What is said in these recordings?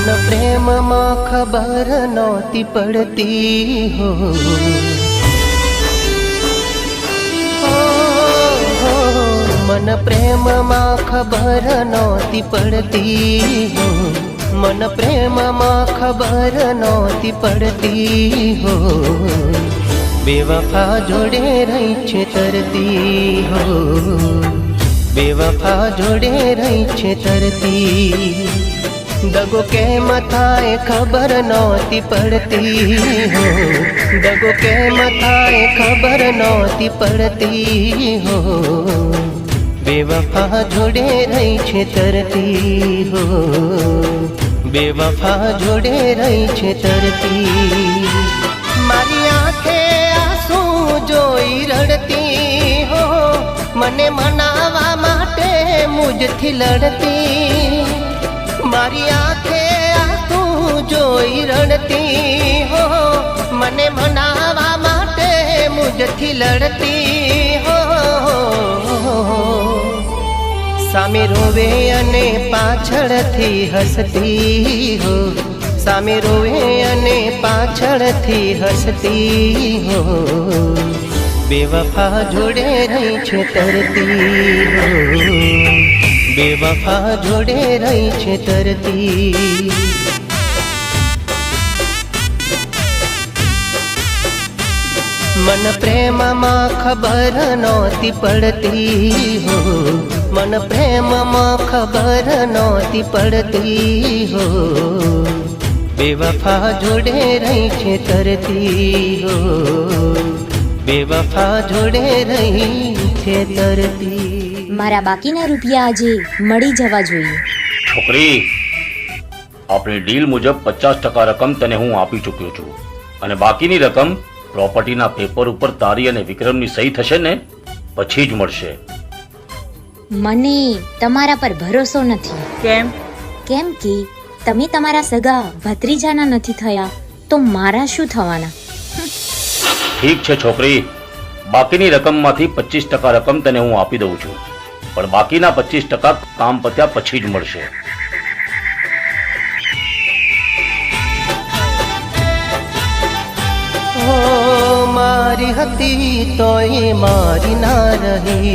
मन प्रेम मां खबर नौती पड़ती हो, मन प्रेम मां खबर नौती पड़ती हो, मन प्रेम मां खबर नौती पड़ती हो, बेवफा जोड़े रही छेतरती हो, बेवफा जोड़े रही छेतरती, दगो के मथाए खबर नौती पड़ती हो, दगो के मथाए खबर नौती पड़ती हो, बेवफा जोड़े रही छेतरती हो, बेवफा जोड़े रही छेतरती, मारी आंखे आंसू जोई रड़ती हो, मने मनावा माटे मुझथी लड़ती, मारी आंखे आंसू जोई रड़ती हो, मने मनावा माटे मुझथी लड़ती हो, सामे रोवे अने पाछळथी हसती हो, सामे रोवे अने पाछळथी हसती हो, बेवफा जोड़े रही छेतरती हो, बेवफा जोड़े रही छेतरती, मन प्रेम मां खबर नौती पड़ती हो, मन प्रेम मां खबर नौती पड़ती हो, बेवफा जोड़े रही छेतरती हो, बेवफा जोड़े रही छेतरती। मारा बाकीना રૂપિયા આજે મળી જવા જોઈએ। છોકરી, આપણી ડીલ મુજબ 50% રકમ તને હું આપી ચૂક્યો છું અને બાકીની રકમ પ્રોપર્ટીના પેપર ઉપર તારી અને વિક્રમની સહી થશે ને પછી જ મળશે। મને તમારા પર ભરોસો નથી। કેમ? કેમ કે તમે તમારા સગા ભત્રીજાના નથી થયા તો મારા શું થવાના? ઠીક છે છોકરી, બાકીની રકમમાંથી 25% રકમ તને હું આપી દઉં છું, પણ બાકીના 25% કામ પત્યા પછી જ મળશે। मारी हती तो ये मारी ना रही,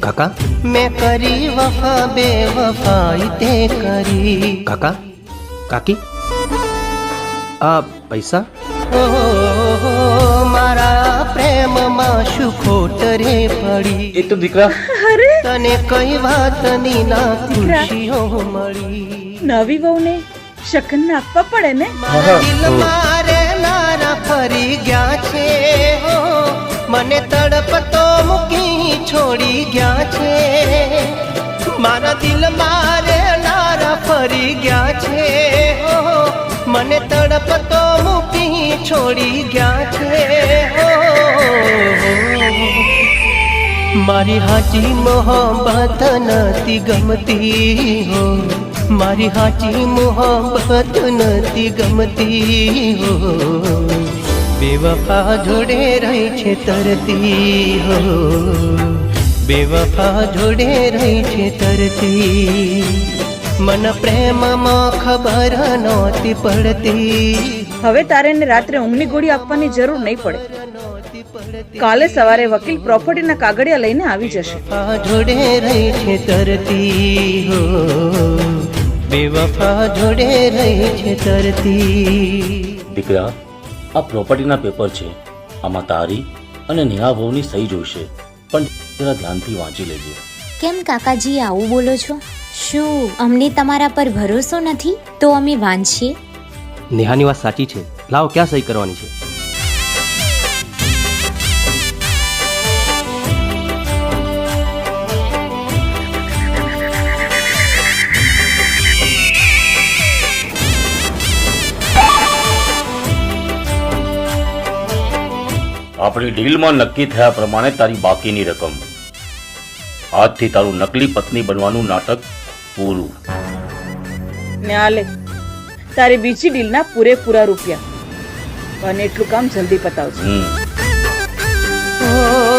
काका मैं करी वफा बेवफाई ते करी, काका काकी आ पैसा ओ मारा प्रेम मां शु खोट रे पड़ी, એ તો દીકરા तने कई बात नी ना खुशियों मળી, નવી વહુને શકન નાખવા પડે ને। मारा दिल मारे नारा फरी गया छे हो, मने तड़पतो मुकी छोड़ी गया छे, मारा दिल मारे नारा फरी गया छे हो, मने तड़पतो मुकी छोड़ी गया छे हो, मारी हाची मोहब्बत नती गमती हो, मारी हाची मोहब्बत नती गमती हो, बेवफा जोड़े रही छेतरती हो, बेवफा जोड़े रही छेतरती, मन प्रेम मां खबर नौती पड़ती। હવે તારે એને રાત્રે ઊંઘની ગોળી આપવાની જરૂર નહીં પડે। કાલે સવારે વકીલ પ્રોપર્ટીના કાગળિયા લઈને આવી જશે। જોડે રહી છેતરતી હો, બેવફા જોડે રહી છેતરતી। દીકરા, આ પ્રોપર્ટીના પેપર છે, આમાં તારી અને નેહા વહુની સહી જોઈશે, પણ જરા ધ્યાનથી વાંચી લેજે। કેમ કાકાજી આવું બોલો છો? શું અમને તમારા પર ભરોસો નથી? તો અમે વાંચીએ। નેહાની વાત સાચી છે, લાવ ક્યાં સહી કરવાની છે? આપણી ડીલમાં નક્કી થયા પ્રમાણે તારી બાકીની રકમ, આજથી તારું નકલી પત્ની બનવાનું નાટક પૂરું। ને આ લે તારી બીજી ડીલના પૂરેપૂરા રૂપિયા, અને એટલું કામ જલ્દી પતાવજો। ओ